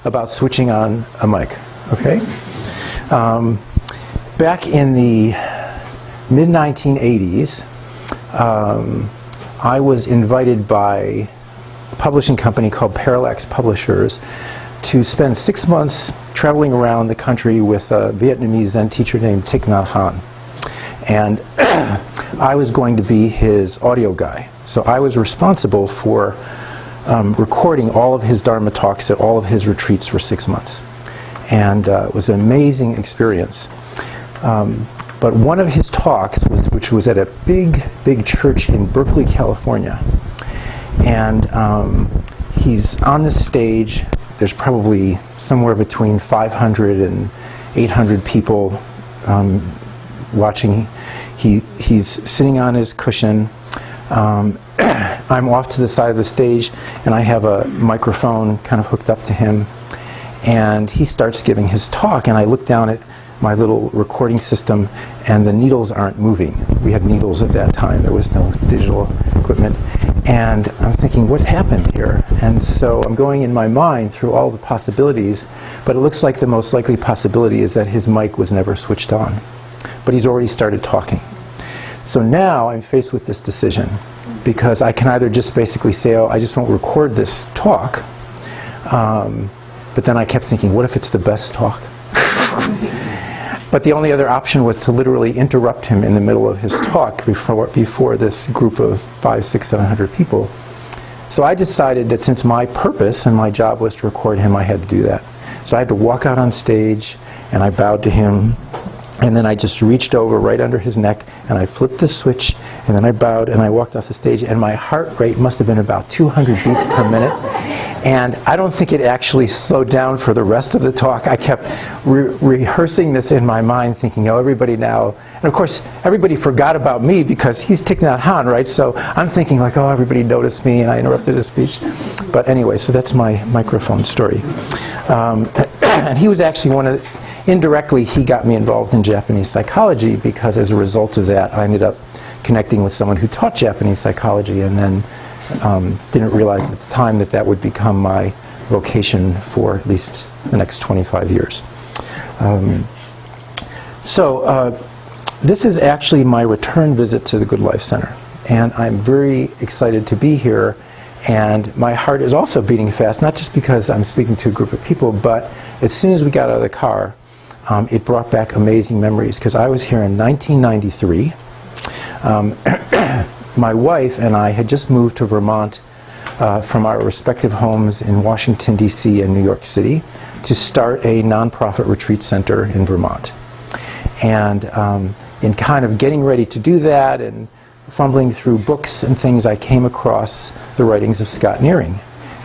About switching on a mic, okay? Back in the mid-1980s, I was invited by a publishing company called Parallax Publishers to spend 6 months traveling around the country with a Vietnamese Zen teacher named Thich Nhat Hanh. And I was going to be his audio guy. So I was responsible for recording all of his Dharma talks at all of his retreats for 6 months. And it was an amazing experience. But one of his talks, which was at a big church in Berkeley, California. And he's on the stage. There's probably somewhere between 500 and 800 people watching. He's sitting on his cushion. I'm off to the side of the stage, and I have a microphone kind of hooked up to him. And he starts giving his talk, and I look down at my little recording system, and the needles aren't moving. We had needles at that time. There was no digital equipment. And I'm thinking, what happened here? And so I'm going in my mind through all the possibilities, but it looks like the most likely possibility is that his mic was never switched on. But he's already started talking. So now I'm faced with this decision, because I can either just basically say, oh, I just won't record this talk, but then I kept thinking, what if it's the best talk? But the only other option was to literally interrupt him in the middle of his talk before this group of 500, 600, 700 people. So I decided that since my purpose and my job was to record him, I had to do that. So I had to walk out on stage, and I bowed to him. And then I just reached over right under his neck, and I flipped the switch, and then I bowed, and I walked off the stage, and my heart rate must have been about 200 beats per minute. And I don't think it actually slowed down for the rest of the talk. I kept rehearsing this in my mind, thinking, oh, everybody now, and of course, everybody forgot about me because he's Thich Nhat Hanh, right? So I'm thinking like, oh, everybody noticed me, and I interrupted his speech. But anyway, so that's my microphone story. And he was actually indirectly, he got me involved in Japanese psychology, because as a result of that, I ended up connecting with someone who taught Japanese psychology, and then didn't realize at the time that that would become my vocation for at least the next 25 years. This is actually my return visit to the Good Life Center, and I'm very excited to be here. And my heart is also beating fast, not just because I'm speaking to a group of people, but as soon as we got out of the car, it brought back amazing memories, because I was here in 1993. My wife and I had just moved to Vermont from our respective homes in Washington, D.C. and New York City to start a nonprofit retreat center in Vermont. And in kind of getting ready to do that and fumbling through books and things, I came across the writings of Scott Nearing.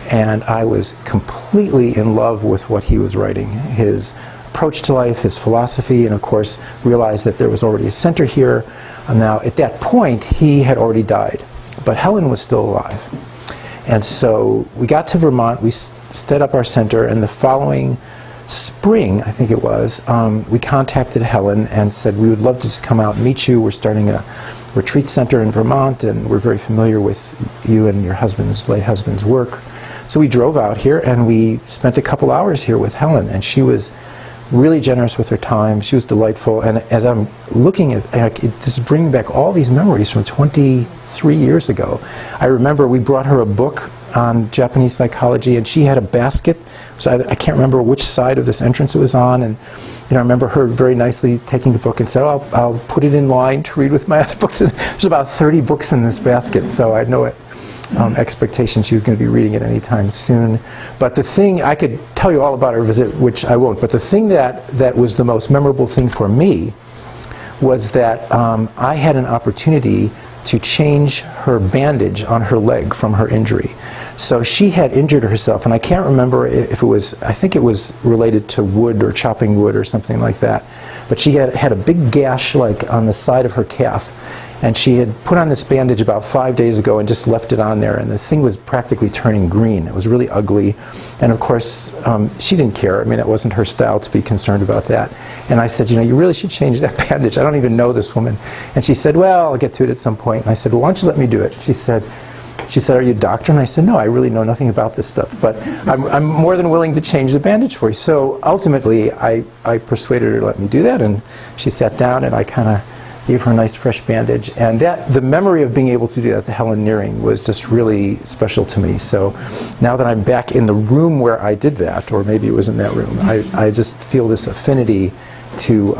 And I was completely in love with what he was writing, his approach to life, his philosophy, and of course realized that there was already a center here. Now at that point he had already died, but Helen was still alive. And so we got to Vermont, we set up our center, and the following spring, I think it was, we contacted Helen and said, we would love to just come out and meet you. We're starting a retreat center in Vermont, and we're very familiar with you and your late husband's work. So we drove out here, and we spent a couple hours here with Helen, and she was really generous with her time. She was delightful. And as I'm looking at this, is bringing back all these memories from 23 years ago. I remember we brought her a book on Japanese psychology, and she had a basket. So I can't remember which side of this entrance it was on, and I remember her very nicely taking the book and said, oh, I'll put it in line to read with my other books. And there's about 30 books in this basket, so I know it expectation she was going to be reading it anytime soon. But the thing, I could tell you all about her visit, which I won't, but the thing that was the most memorable thing for me was that I had an opportunity to change her bandage on her leg from her injury. So she had injured herself, and I can't remember if it was, I think it was related to wood or chopping wood or something like that, but she had a big gash like on the side of her calf, and she had put on this bandage about 5 days ago and just left it on there, and the thing was practically turning green. It was really ugly, and of course she didn't care. I mean, it wasn't her style to be concerned about that. And I said, you know, you really should change that bandage. I don't even know this woman. And she said, well, I'll get to it at some point. And I said, well, why don't you let me do it? She said, are you a doctor? And I said, no, I really know nothing about this stuff, but I'm more than willing to change the bandage for you. So ultimately, I persuaded her to let me do that, and she sat down, and I kind of gave her a nice fresh bandage. And the memory of being able to do that at the Helen Nearing was just really special to me. So now that I'm back in the room where I did that, or maybe it was in that room, I just feel this affinity to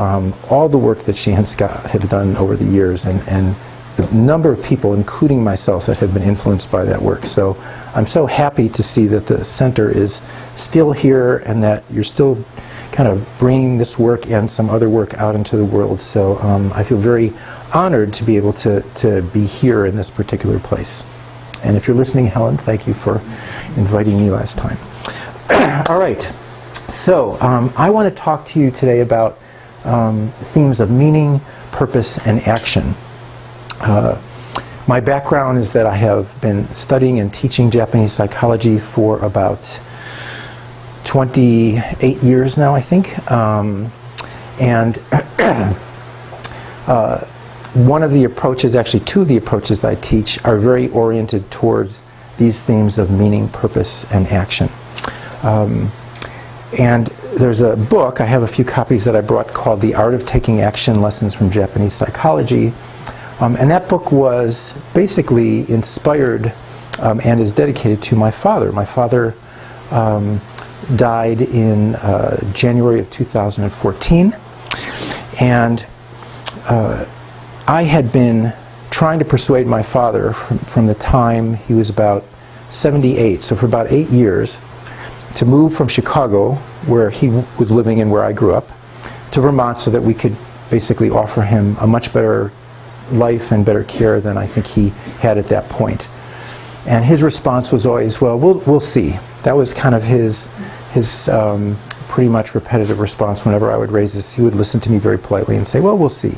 all the work that she and Scott have done over the years, and the number of people, including myself, that have been influenced by that work. So I'm so happy to see that the center is still here, and that you're still kind of bringing this work and some other work out into the world. So I feel very honored to be able to be here in this particular place. And if you're listening, Helen, thank you for inviting me last time. All right, so I want to talk to you today about themes of meaning, purpose, and action. My background is that I have been studying and teaching Japanese psychology for about 28 years now, I think. And one of the approaches, actually two of the approaches that I teach, are very oriented towards these themes of meaning, purpose, and action. And there's a book, I have a few copies that I brought, called The Art of Taking Action, Lessons from Japanese Psychology. And that book was basically inspired and is dedicated to my father. My father died in January of 2014, and I had been trying to persuade my father from the time he was about 78, so for about 8 years, to move from Chicago, where he was living and where I grew up, to Vermont, so that we could basically offer him a much better life and better care than I think he had at that point. And his response was always, well, we'll see. That was kind of his pretty much repetitive response whenever I would raise this. He would listen to me very politely and say, well, we'll see.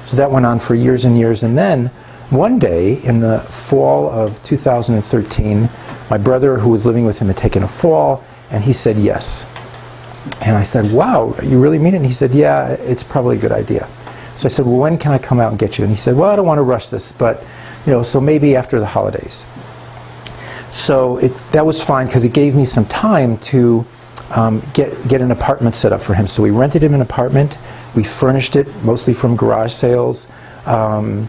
So that went on for years and years. And then one day in the fall of 2013, my brother, who was living with him, had taken a fall, and he said yes. And I said, wow, you really mean it? And he said, yeah, it's probably a good idea. So I said, well, when can I come out and get you? And he said, well, I don't want to rush this, but, you know, so maybe after the holidays. So that was fine, because it gave me some time to get an apartment set up for him. So we rented him an apartment. We furnished it mostly from garage sales. I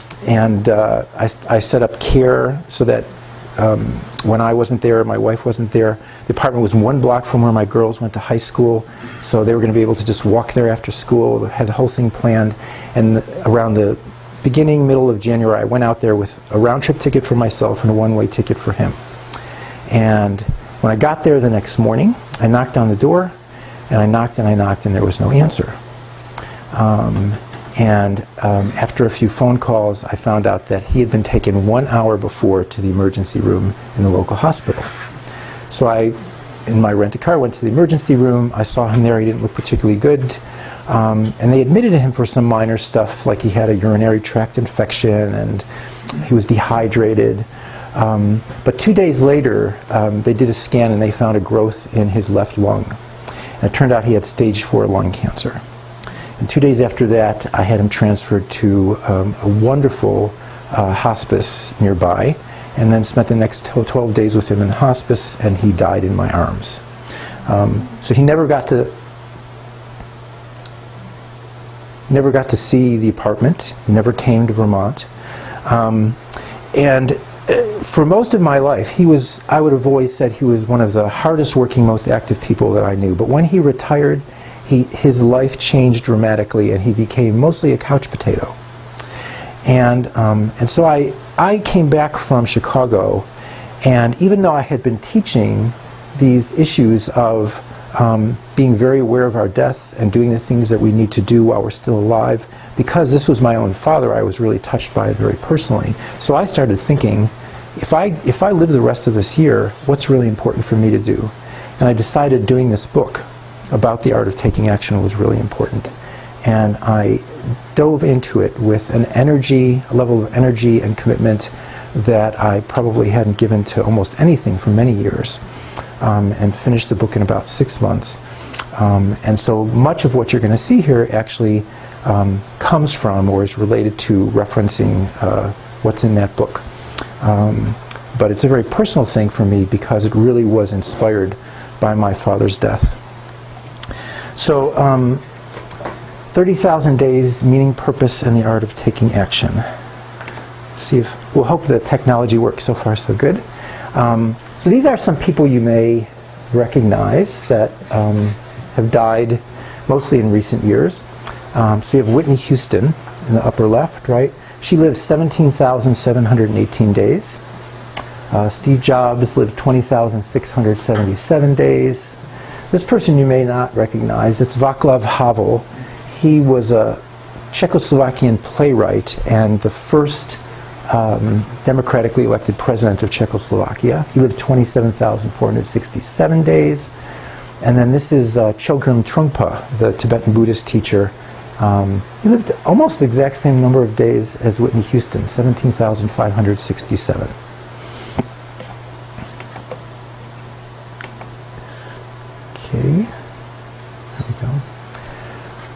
set up care so that when I wasn't there, my wife wasn't there. The apartment was 1 block from where my girls went to high school, so they were going to be able to just walk there after school. I had the whole thing planned. And around the middle of January, I went out there with a round-trip ticket for myself and a one-way ticket for him. And when I got there the next morning, I knocked on the door, and I knocked, and there was no answer. After a few phone calls, I found out that he had been taken 1 hour before to the emergency room in the local hospital. So I, in my rent-a-car, went to the emergency room. I saw him there. He didn't look particularly good. And they admitted him for some minor stuff, like he had a urinary tract infection and he was dehydrated. But 2 days later, they did a scan and they found a growth in his left lung. And it turned out he had stage 4 lung cancer. And 2 days after that, I had him transferred to a wonderful hospice nearby, and then spent the next 12 days with him in the hospice, and he died in my arms. So he never got to see the apartment. He never came to Vermont. And for most of my life, I would have always said he was one of the hardest working, most active people that I knew. But when he retired, his life changed dramatically, and he became mostly a couch potato. And so I came back from Chicago, And even though I had been teaching these issues of being very aware of our death and doing the things that we need to do while we're still alive, because this was my own father, I was really touched by it very personally. So I started thinking, if I live the rest of this year, what's really important for me to do? And I decided doing this book about the art of taking action was really important. And I dove into it with an energy, a level of energy and commitment that I probably hadn't given to almost anything for many years, and finished the book in about 6 months. And so much of what you're going to see here actually comes from or is related to referencing what's in that book. But it's a very personal thing for me because it really was inspired by my father's death. So 30,000 Days, Meaning, Purpose, and the Art of Taking Action. See if, we'll hope the technology works. So far so good. So these are some people you may recognize that have died mostly in recent years. So you have Whitney Houston in the upper left, right? She lived 17,718 days. Steve Jobs lived 20,677 days. This person you may not recognize, it's Václav Havel. He was a Czechoslovakian playwright and the first democratically elected president of Czechoslovakia. He lived 27,467 days. And then this is Chogyam Trungpa, the Tibetan Buddhist teacher. He lived almost the exact same number of days as Whitney Houston, 17,567. Okay, there we go.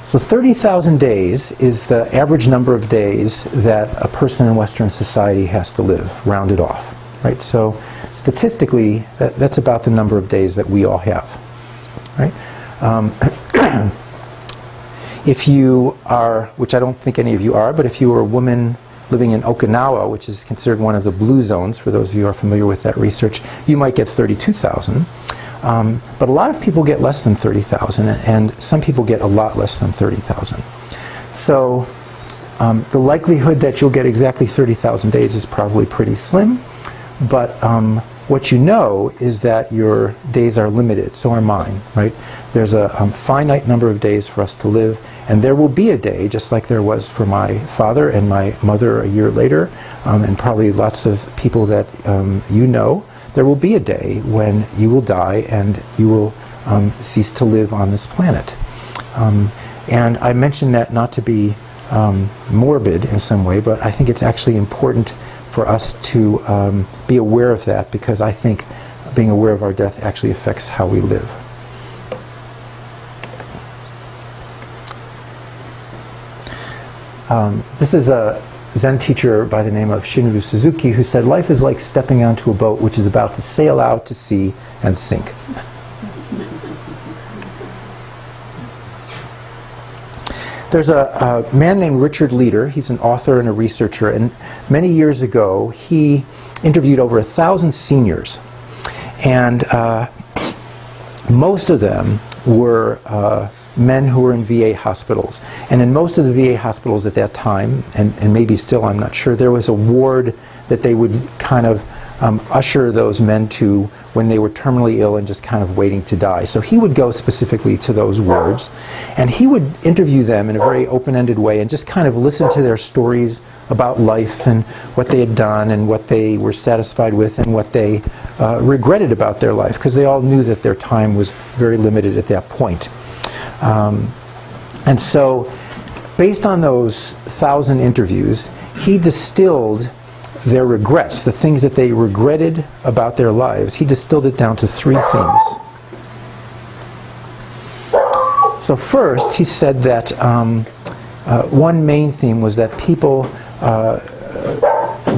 So 30,000 days is the average number of days that a person in Western society has to live, rounded off, right? So statistically, that's about the number of days that we all have, right? If you are, which I don't think any of you are, but if you were a woman living in Okinawa, which is considered one of the blue zones, for those of you who are familiar with that research, you might get 32,000. But a lot of people get less than 30,000, and some people get a lot less than 30,000. So the likelihood that you'll get exactly 30,000 days is probably pretty slim, but what you know is that your days are limited, so are mine, right? There's a finite number of days for us to live, and there will be a day, just like there was for my father and my mother a year later, and probably lots of people that you know, there will be a day when you will die and you will cease to live on this planet. And I mention that not to be morbid in some way, but I think it's actually important for us to be aware of that, because I think being aware of our death actually affects how we live. This is a Zen teacher by the name of Shinobu Suzuki who said, "Life is like stepping onto a boat which is about to sail out to sea and sink." There's a man named Richard Leader. He's an author and a researcher, and many years ago he interviewed over 1,000 seniors, and most of them were men who were in VA hospitals. And in most of the VA hospitals at that time, and maybe still, I'm not sure, there was a ward that they would kind of usher those men to when they were terminally ill and just kind of waiting to die. So he would go specifically to those wards, and he would interview them in a very open-ended way and just kind of listen to their stories about life and what they had done and what they were satisfied with and what they regretted about their life, because they all knew that their time was very limited at that point. And so, based on those 1,000 interviews, he distilled their regrets, the things that they regretted about their lives. He distilled it down to 3 themes. So first, he said that one main theme was that people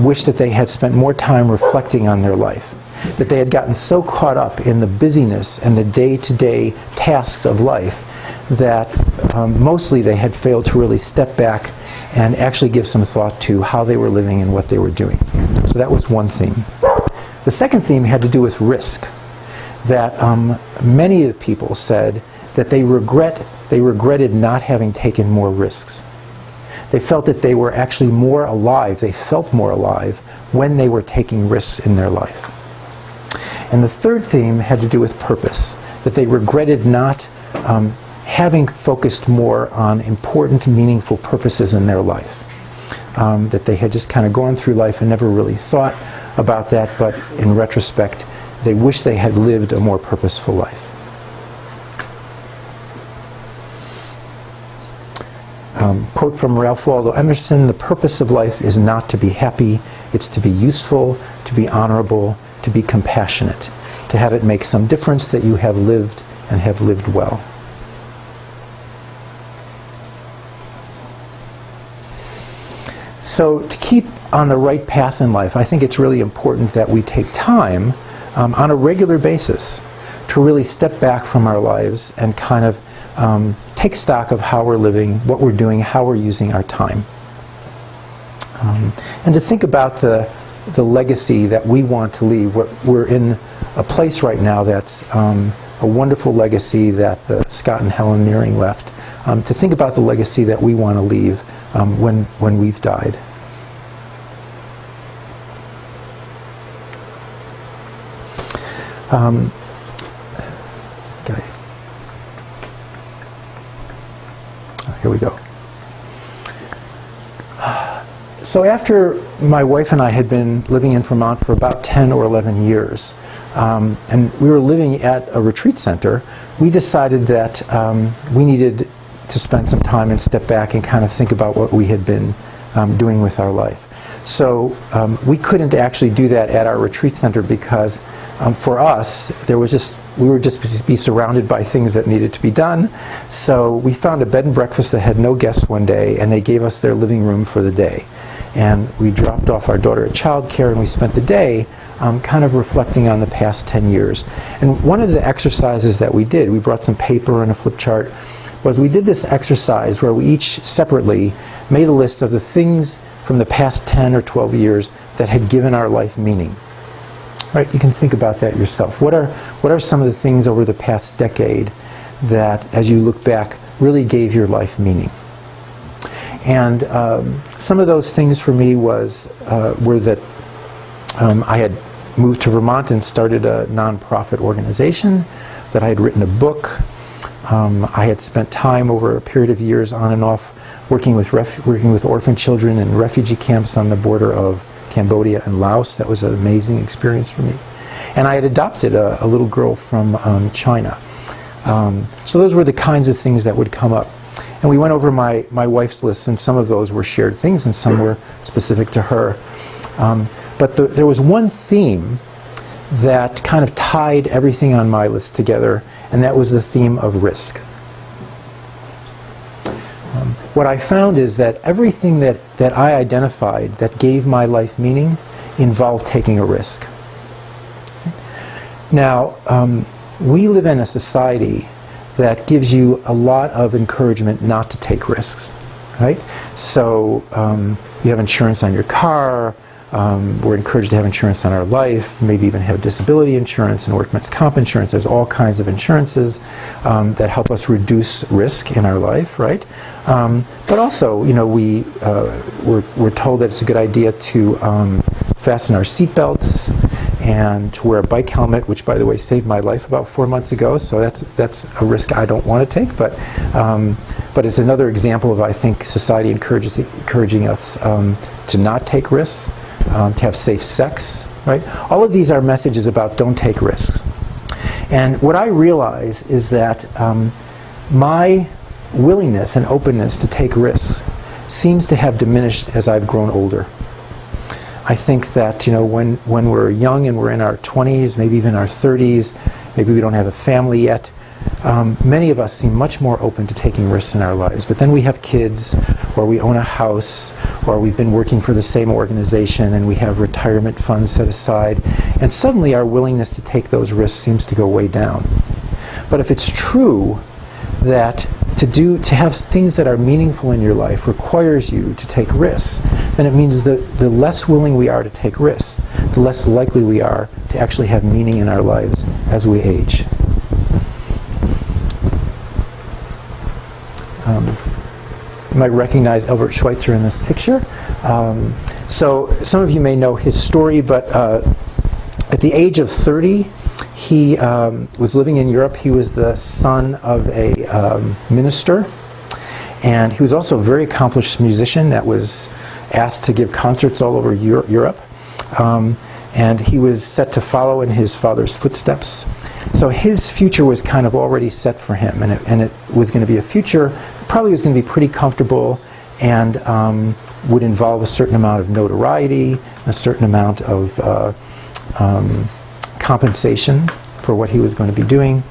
wish that they had spent more time reflecting on their life, that they had gotten so caught up in the busyness and the day-to-day tasks of life that mostly they had failed to really step back and actually give some thought to how they were living and what they were doing. So that was one theme. The second theme had to do with risk, that many of the people said that they regretted not having taken more risks. They felt that they were actually more alive, they felt more alive when they were taking risks in their life. And the third theme had to do with purpose, that they regretted not having focused more on important, meaningful purposes in their life. That they had just kind of gone through life and never really thought about that, but in retrospect, they wish they had lived a more purposeful life. Quote from Ralph Waldo Emerson, "The purpose of life is not to be happy, it's to be useful, to be honorable, to be compassionate, to have it make some difference that you have lived and have lived well." So to keep on the right path in life, I think it's really important that we take time on a regular basis to really step back from our lives and kind of take stock of how we're living, what we're doing, how we're using our time. And to think about the legacy that we want to leave. We're in a place right now that's a wonderful legacy that Scott and Helen Nearing left. To think about the legacy that we want to leave when we've died. Okay. Here we go. So after my wife and I had been living in Vermont for about 10 or 11 years, and we were living at a retreat center, we decided that we needed to spend some time and step back and kind of think about what we had been doing with our life. So we couldn't actually do that at our retreat center because for us, we were just be surrounded by things that needed to be done. So we found a bed and breakfast that had no guests one day, and they gave us their living room for the day. And we dropped off our daughter at childcare, and we spent the day kind of reflecting on the past 10 years. And one of the exercises that we did, we brought some paper and a flip chart, was we did this exercise where we each separately made a list of the things from the past 10 or 12 years that had given our life meaning. Right? You can think about that yourself. What are some of the things over the past decade that, as you look back, really gave your life meaning? And some of those things for me were that I had moved to Vermont and started a nonprofit organization, that I had written a book. I had spent time over a period of years on and off working with orphan children in refugee camps on the border of Cambodia and Laos. That was an amazing experience for me. And I had adopted a little girl from China. So those were the kinds of things that would come up. And we went over my wife's list, and some of those were shared things and some were specific to her. But there was one theme that kind of tied everything on my list together, and that was the theme of risk. What I found is that everything that I identified that gave my life meaning involved taking a risk. Now, we live in a society that gives you a lot of encouragement not to take risks, right? So you have insurance on your car, we're encouraged to have insurance on our life, maybe even have disability insurance and workman's comp insurance. There's all kinds of insurances that help us reduce risk in our life, right? But also, you know, we're told that it's a good idea to fasten our seatbelts and to wear a bike helmet, which, by the way, saved my life about 4 months ago. So that's a risk I don't want to take, but it's another example of, I think, society encouraging us to not take risks, to have safe sex, right? All of these are messages about don't take risks. And what I realize is that my willingness and openness to take risks seems to have diminished as I've grown older. I think that, you know, when we're young and we're in our 20s, maybe even our 30s, maybe we don't have a family yet, many of us seem much more open to taking risks in our lives. But then we have kids, or we own a house, or we've been working for the same organization and we have retirement funds set aside, and suddenly our willingness to take those risks seems to go way down. But if it's true that to have things that are meaningful in your life requires you to take risks, then it means that the less willing we are to take risks, the less likely we are to actually have meaning in our lives as we age. You might recognize Albert Schweitzer in this picture. So some of you may know his story, but at the age of 30, He was living in Europe. He was the son of a minister, and he was also a very accomplished musician that was asked to give concerts all over Europe. And he was set to follow in his father's footsteps. So his future was kind of already set for him, and it was going to be a future that probably was going to be pretty comfortable and would involve a certain amount of notoriety, a certain amount of compensation for what he was going to be doing.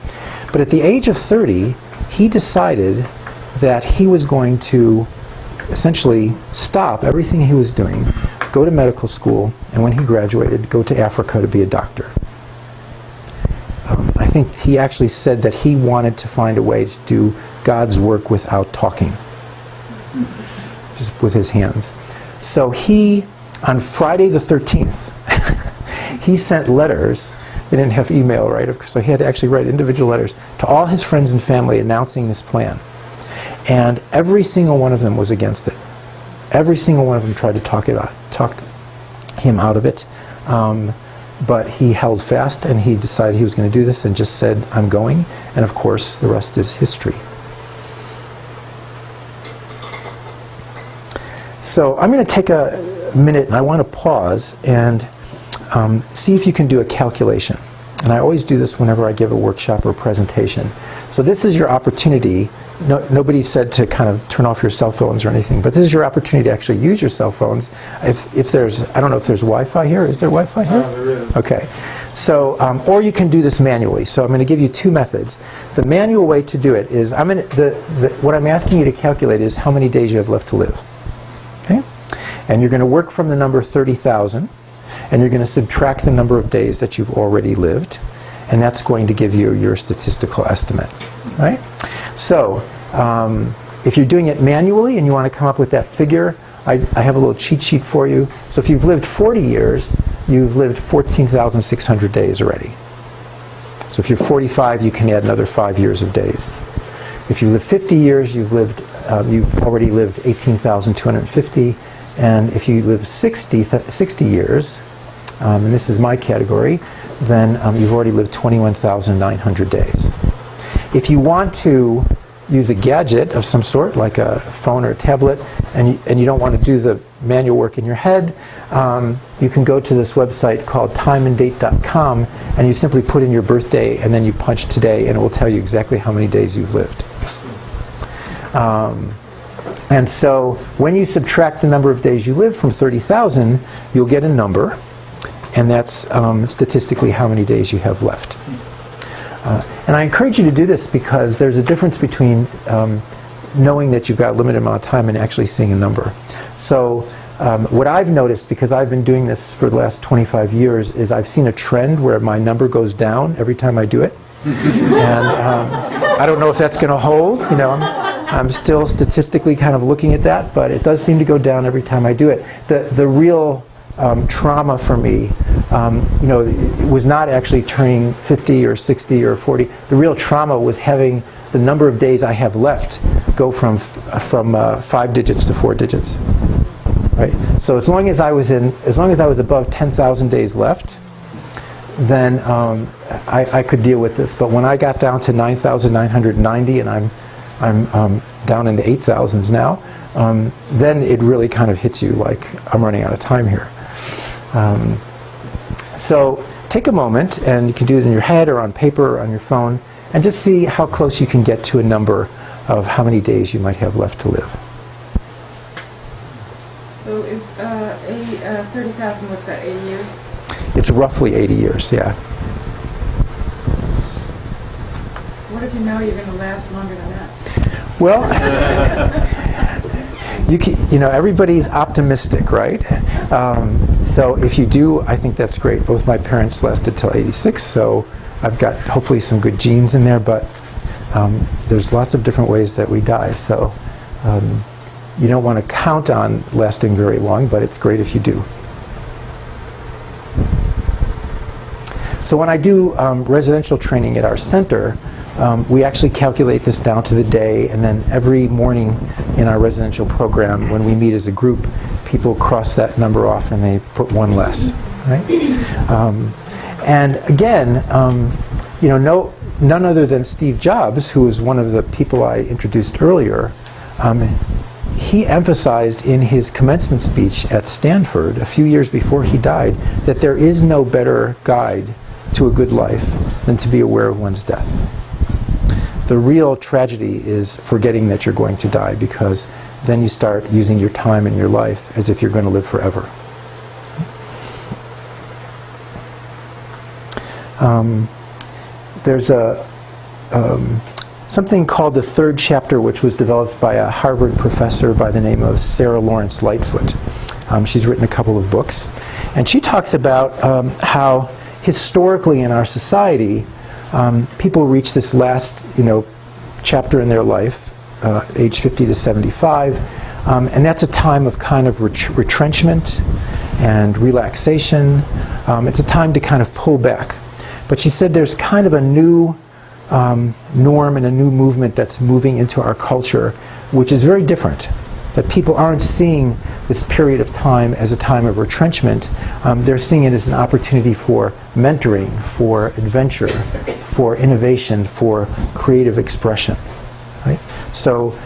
But at the age of 30, he decided that he was going to essentially stop everything he was doing, go to medical school, and when he graduated, go to Africa to be a doctor. I think he actually said that he wanted to find a way to do God's work without talking, just with his hands. So he, on Friday the 13th, he sent letters. They didn't have email, right? So he had to actually write individual letters to all his friends and family announcing this plan. And every single one of them was against it. Every single one of them tried to talk him out of it. But he held fast, and he decided he was going to do this and just said, I'm going. And of course, the rest is history. So I'm going to take a minute, and I want to pause and see if you can do a calculation. And I always do this whenever I give a workshop or a presentation. So this is your opportunity. Nobody said to kind of turn off your cell phones or anything, but this is your opportunity to actually use your cell phones. If there's, I don't know if there's Wi-Fi here. Is there Wi-Fi here? There is. Okay. So, or you can do this manually. So I'm going to give you two methods. The manual way to do it is, what I'm asking you to calculate is how many days you have left to live. Okay? And you're going to work from the number 30,000, and you're going to subtract the number of days that you've already lived, and that's going to give you your statistical estimate. Right? So, if you're doing it manually and you want to come up with that figure, I have a little cheat sheet for you. So if you've lived 40 years, you've lived 14,600 days already. So if you're 45, you can add another 5 years of days. If you live 50 years, you've already lived 18,250. And if you live 60 years, and this is my category, then you've already lived 21,900 days. If you want to use a gadget of some sort, like a phone or a tablet, and you don't want to do the manual work in your head, you can go to this website called timeanddate.com, and you simply put in your birthday, and then you punch today, and it will tell you exactly how many days you've lived. And so when you subtract the number of days you live from 30,000, you'll get a number, and that's statistically how many days you have left. And I encourage you to do this because there's a difference between knowing that you've got a limited amount of time and actually seeing a number. So what I've noticed, because I've been doing this for the last 25 years, is I've seen a trend where my number goes down every time I do it. And I don't know if that's going to hold. You know, I'm still statistically kind of looking at that, but it does seem to go down every time I do it. The real trauma for me, it was not actually turning 50 or 60 or 40. The real trauma was having the number of days I have left go from 5 digits to 4 digits. Right. So as long as I was above 10,000 days left, then I could deal with this. But when I got down to 9,990, and I'm down in the 8,000s now, then it really kind of hits you like I'm running out of time here. So take a moment, and you can do it in your head or on paper or on your phone, and just see how close you can get to a number of how many days you might have left to live. So is 30,000, what's that, 80 years? It's roughly 80 years, yeah. What if you know you're going to last longer than that? Well, everybody's optimistic, right? So if you do, I think that's great. Both my parents lasted till 86, so I've got hopefully some good genes in there, but there's lots of different ways that we die. So you don't want to count on lasting very long, but it's great if you do. So when I do residential training at our center, we actually calculate this down to the day, and then every morning in our residential program, when we meet as a group, people cross that number off and they put one less, right? And again, none other than Steve Jobs, who was one of the people I introduced earlier, he emphasized in his commencement speech at Stanford a few years before he died that there is no better guide to a good life than to be aware of one's death. The real tragedy is forgetting that you're going to die, because then you start using your time and your life as if you're going to live forever. There's something called the third chapter, which was developed by a Harvard professor by the name of Sarah Lawrence Lightfoot. She's written a couple of books, and she talks about how historically in our society people reach this last chapter in their life, age 50 to 75, and that's a time of kind of retrenchment and relaxation. It's a time to kind of pull back. But she said there's kind of a new norm and a new movement that's moving into our culture, which is very different. That people aren't seeing this period of time as a time of retrenchment. They're seeing it as an opportunity for mentoring, for adventure, for innovation, for creative expression. Right? So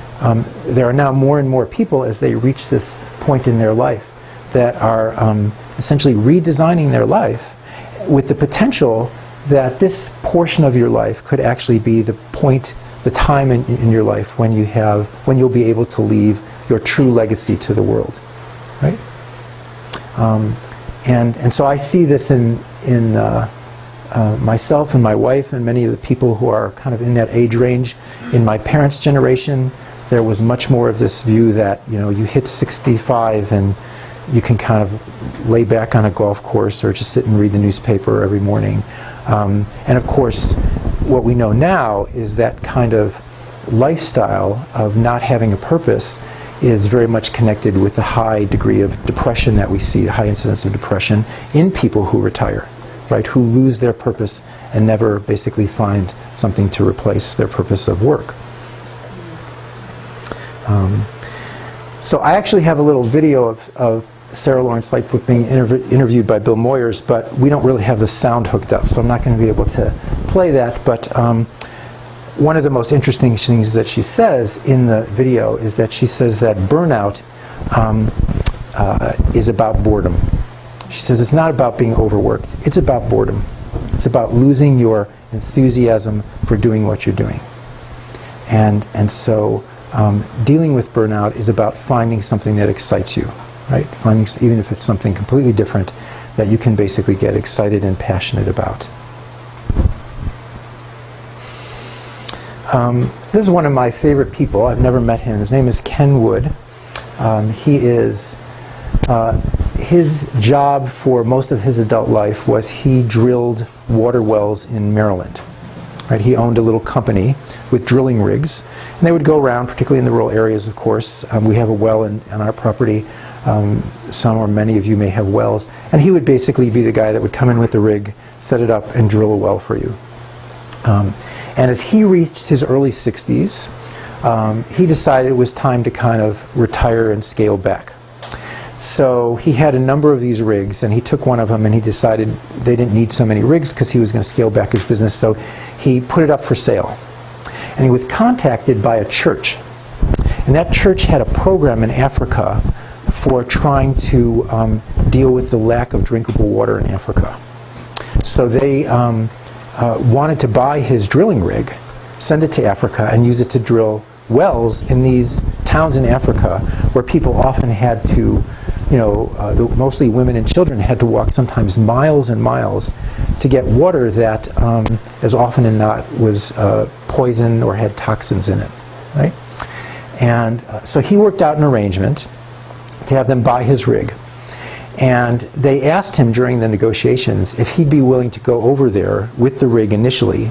there are now more and more people, as they reach this point in their life, that are essentially redesigning their life with the potential that this portion of your life could actually be the point, the time in your life when you'll be able to leave your true legacy to the world, right? And so I see this in myself and my wife and many of the people who are kind of in that age range. In my parents' generation, there was much more of this view that you hit 65 and you can kind of lay back on a golf course or just sit and read the newspaper every morning. And of course, what we know now is that kind of lifestyle of not having a purpose is very much connected with the high degree of depression that we see, the high incidence of depression in people who retire, right? Who lose their purpose and never basically find something to replace their purpose of work. So I actually have a little video of Sarah Lawrence Lightfoot being interviewed by Bill Moyers, but we don't really have the sound hooked up, so I'm not going to be able to play that. But one of the most interesting things that she says in the video is that she says that burnout is about boredom. She says it's not about being overworked, it's about boredom. It's about losing your enthusiasm for doing what you're doing. And so dealing with burnout is about finding something that excites you. Right? Finding, even if it's something completely different, that you can basically get excited and passionate about. This is one of my favorite people. I've never met him. His name is Ken Wood. His job for most of his adult life was he drilled water wells in Maryland. Right? He owned a little company with drilling rigs, and they would go around, particularly in the rural areas, of course. We have a well on our property. Some or many of you may have wells, and he would basically be the guy that would come in with the rig, set it up, and drill a well for you. And as he reached his early 60s, he decided it was time to kind of retire and scale back. So he had a number of these rigs, and he took one of them and he decided they didn't need so many rigs because he was going to scale back his business, so he put it up for sale. And he was contacted by a church, and that church had a program in Africa for trying to deal with the lack of drinkable water in Africa. So they wanted to buy his drilling rig, send it to Africa, and use it to drill wells in these towns in Africa where people often had to, mostly women and children had to walk sometimes miles and miles to get water that, as often as not, was poison or had toxins in it, right? And so he worked out an arrangement to have them buy his rig. And they asked him during the negotiations if he'd be willing to go over there with the rig initially,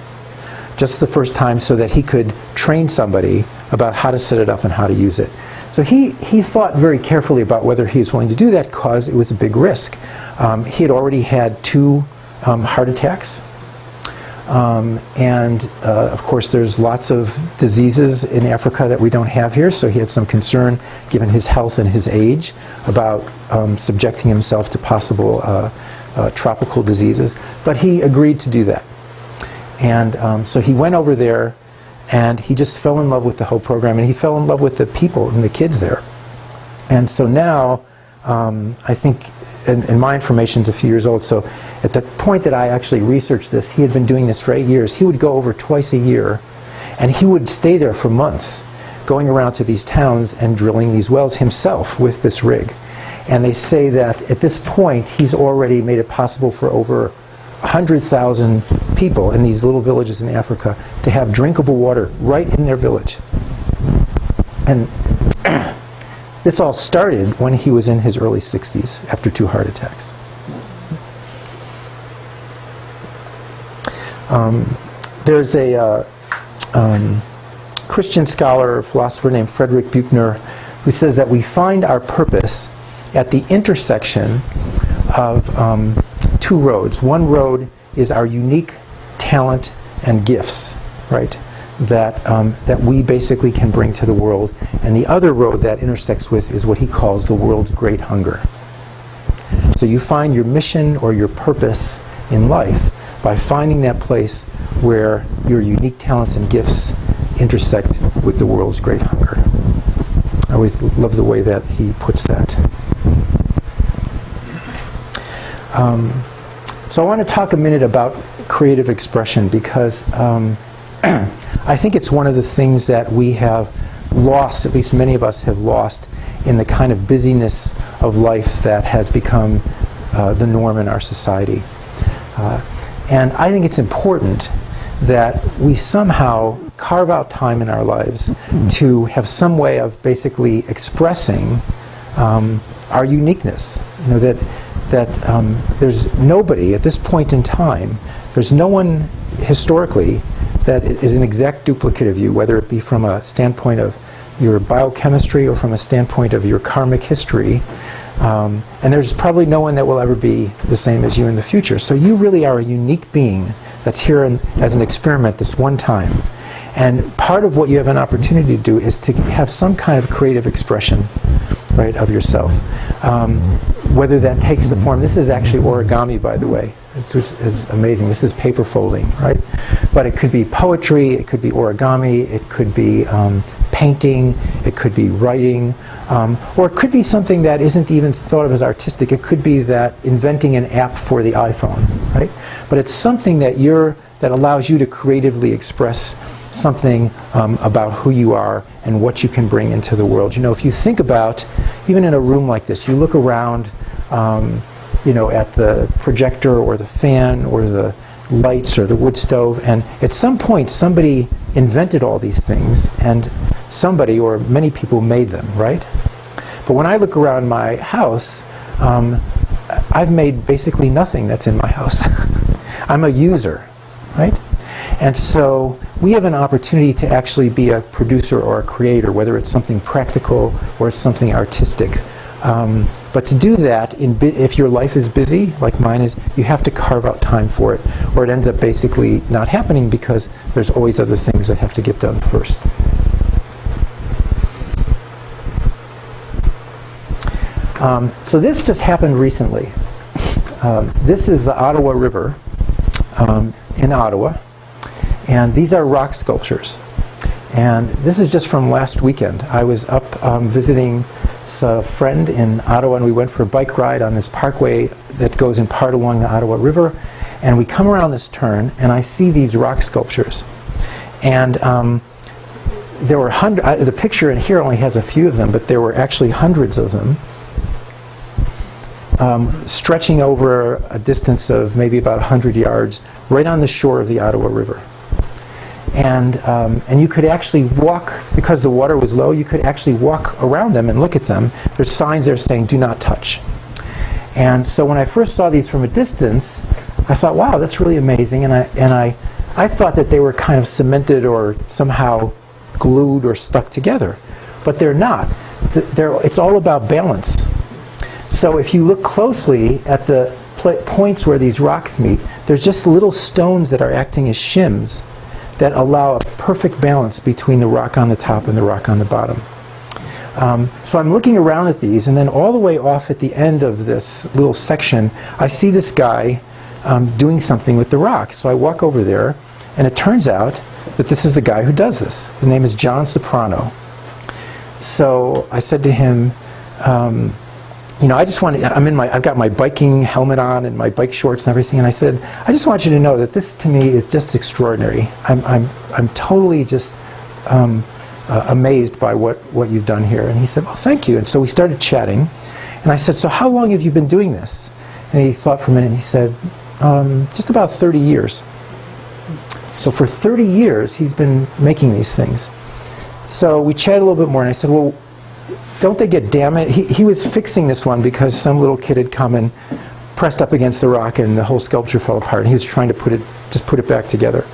just the first time, so that he could train somebody about how to set it up and how to use it. So he thought very carefully about whether he was willing to do that, because it was a big risk. He had already had 2 heart attacks. Of course, there's lots of diseases in Africa that we don't have here, so he had some concern, given his health and his age, about subjecting himself to possible tropical diseases. But he agreed to do that. And so he went over there, and he just fell in love with the whole program, and he fell in love with the people and the kids there. And so now, I think, and my information's a few years old, so at the point that I actually researched this, he had been doing this for 8 years. He would go over twice a year, and he would stay there for months, going around to these towns and drilling these wells himself with this rig. And they say that at this point, he's already made it possible for over 100,000 people in these little villages in Africa to have drinkable water right in their village. And this all started when he was in his early 60s after 2 heart attacks. There's a Christian scholar or philosopher named Frederick Buechner who says that we find our purpose at the intersection of 2 roads. One road is our unique talent and gifts, right? That we basically can bring to the world. And the other road that intersects with is what he calls the world's great hunger. So you find your mission or your purpose in life by finding that place where your unique talents and gifts intersect with the world's great hunger. I always love the way that he puts that. So I want to talk a minute about creative expression, because I think it's one of the things that we have lost, at least many of us have lost, in the kind of busyness of life that has become the norm in our society. And I think it's important that we somehow carve out time in our lives to have some way of basically expressing our uniqueness. You know, that there's nobody at this point in time, there's no one historically that is an exact duplicate of you, whether it be from a standpoint of your biochemistry or from a standpoint of your karmic history. And there's probably no one that will ever be the same as you in the future. So you really are a unique being that's here as an experiment this one time. And part of what you have an opportunity to do is to have some kind of creative expression, right, of yourself. Whether that takes the form, this is actually origami, by the way. It's amazing. This is paper folding, right? But it could be poetry, it could be origami, it could be painting, it could be writing, or it could be something that isn't even thought of as artistic. It could be that inventing an app for the iPhone, right? But it's something that allows you to creatively express something about who you are and what you can bring into the world. You know, if you think about, even in a room like this, you look around, you know, at the projector or the fan or the lights or the wood stove, and at some point somebody invented all these things, and somebody or many people made them, right? But when I look around my house, I've made basically nothing that's in my house. I'm a user, right? And so we have an opportunity to actually be a producer or a creator, whether it's something practical or it's something artistic. But to do that, if your life is busy, like mine is, you have to carve out time for it, or it ends up basically not happening because there's always other things that have to get done first. So this just happened recently. This is the Ottawa River in Ottawa, and these are rock sculptures. And this is just from last weekend. I was up visiting a friend in Ottawa, and we went for a bike ride on this parkway that goes in part along the Ottawa River. And we come around this turn, and I see these rock sculptures. And there were the picture in here only has a few of them, but there were actually hundreds of them, stretching over a distance of maybe about 100 yards, right on the shore of the Ottawa River. And you could actually walk, because the water was low, you could actually walk around them and look at them. There's signs there saying, "Do not touch." And so when I first saw these from a distance, I thought, wow, that's really amazing. And I thought that they were kind of cemented or somehow glued or stuck together. But they're not. It's all about balance. So if you look closely at the points where these rocks meet, there's just little stones that are acting as shims that allow a perfect balance between the rock on the top and the rock on the bottom. So I'm looking around at these, and then all the way off at the end of this little section, I see this guy doing something with the rock. So I walk over there, and it turns out that this is the guy who does this. His name is John Soprano. So I said to him, you know, I've got my biking helmet on and my bike shorts and everything, and I said, I just want you to know that this to me is just extraordinary. I'm totally just amazed by what you've done here. And he said, well, thank you. And so we started chatting, and I said, so how long have you been doing this? And he thought for a minute, and he said, just about 30 years. So for 30 years, he's been making these things. So we chatted a little bit more, and I said, well, don't they get damaged? He was fixing this one because some little kid had come and pressed up against the rock, and the whole sculpture fell apart, and he was trying to put it back together.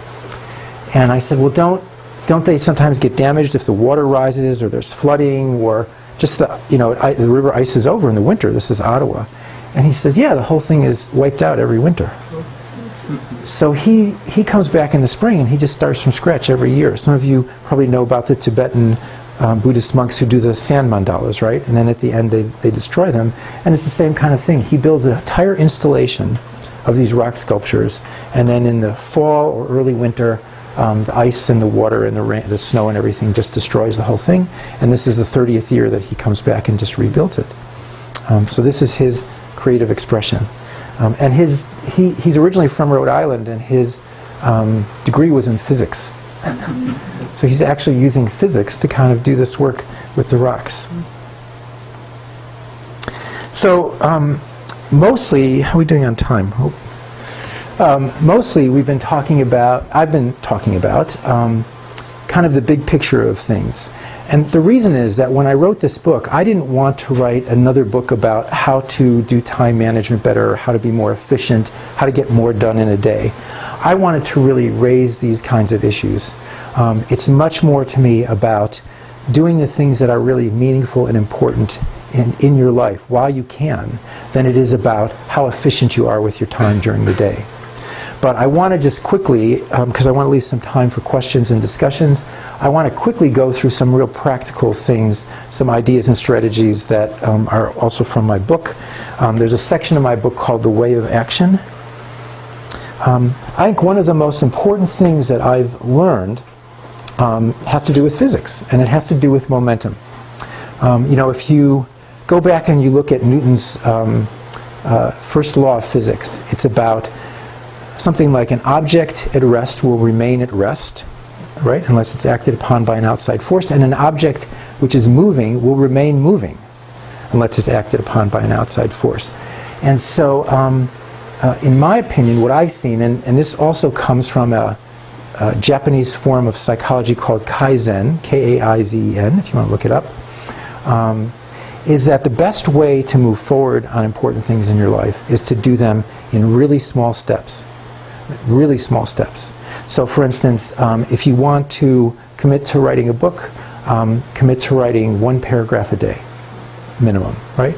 And I said, well, don't they sometimes get damaged if the water rises, or there's flooding, or just the river ices over in the winter? This is Ottawa. And he says, yeah, the whole thing is wiped out every winter. So he comes back in the spring, and he just starts from scratch every year. Some of you probably know about the Tibetan Buddhist monks who do the sand mandalas, right? And then at the end they destroy them. And it's the same kind of thing. He builds an entire installation of these rock sculptures, and then in the fall or early winter, the ice and the water and the rain, the snow and everything just destroys the whole thing. And this is the 30th year that he comes back and just rebuilds it. So this is his creative expression. And he's originally from Rhode Island, and his degree was in physics. So he's actually using physics to kind of do this work with the rocks. So mostly, how are we doing on time? Mostly I've been talking about kind of the big picture of things. And the reason is that when I wrote this book, I didn't want to write another book about how to do time management better, how to be more efficient, how to get more done in a day. I wanted to really raise these kinds of issues. It's much more to me about doing the things that are really meaningful and important in your life while you can than it is about how efficient you are with your time during the day. But I want to just quickly, because I want to leave some time for questions and discussions, I want to quickly go through some real practical things, some ideas and strategies that are also from my book. There's a section of my book called The Way of Action. I think one of the most important things that I've learned has to do with physics, and it has to do with momentum. If you go back and you look at Newton's first law of physics, it's about something like an object at rest will remain at rest, right, unless it's acted upon by an outside force, and an object which is moving will remain moving unless it's acted upon by an outside force. And so, in my opinion, what I've seen, and this also comes from a Japanese form of psychology called Kaizen, K-A-I-Z-E-N, if you want to look it up, is that the best way to move forward on important things in your life is to do them in really small steps. Really small steps. So for instance, if you want to commit to writing a book, commit to writing 1 paragraph a day, minimum, right?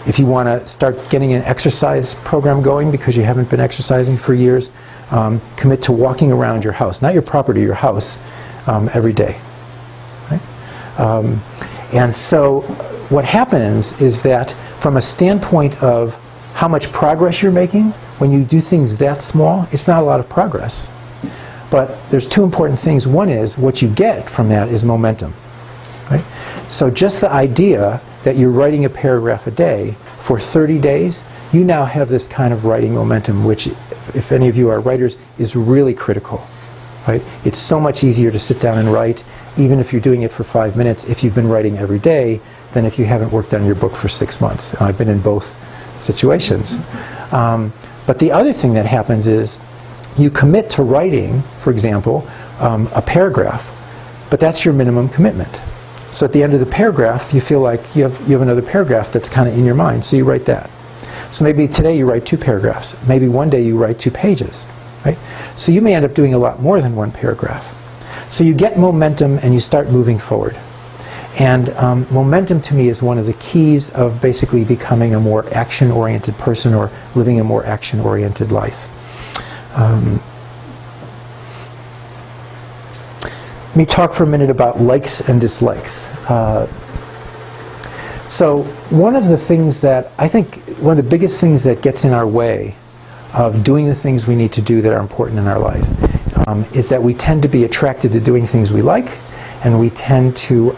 If you want to start getting an exercise program going because you haven't been exercising for years, commit to walking around your house, not your property, your house, every day. Right? And so what happens is that from a standpoint of how much progress you're making, when you do things that small, it's not a lot of progress. But there's 2 important things. One is what you get from that is momentum. Right? So just the idea that you're writing a paragraph a day for 30 days, you now have this kind of writing momentum, which, if any of you are writers, is really critical. Right? It's so much easier to sit down and write, even if you're doing it for 5 minutes, if you've been writing every day, than if you haven't worked on your book for 6 months. And I've been in both situations. But the other thing that happens is you commit to writing, for example, a paragraph, but that's your minimum commitment. So at the end of the paragraph, you feel like you have another paragraph that's kind of in your mind, so you write that. So maybe today you write 2 paragraphs. Maybe one day you write 2 pages. Right? So you may end up doing a lot more than 1 paragraph. So you get momentum and you start moving forward. And momentum to me is one of the keys of basically becoming a more action-oriented person or living a more action-oriented life. me talk for a minute about likes and dislikes. So one of the things that I think, one of the biggest things that gets in our way of doing the things we need to do that are important in our life is that we tend to be attracted to doing things we like, and we tend to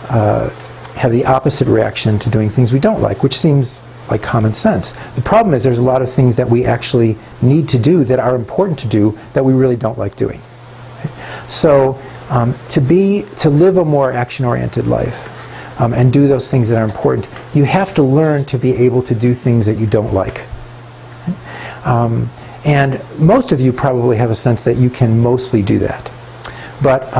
have the opposite reaction to doing things we don't like, which seems like common sense. The problem is there's a lot of things that we actually need to do that are important to do that we really don't like doing. So to live a more action-oriented life and do those things that are important, you have to learn to be able to do things that you don't like. And most of you probably have a sense that you can mostly do that. But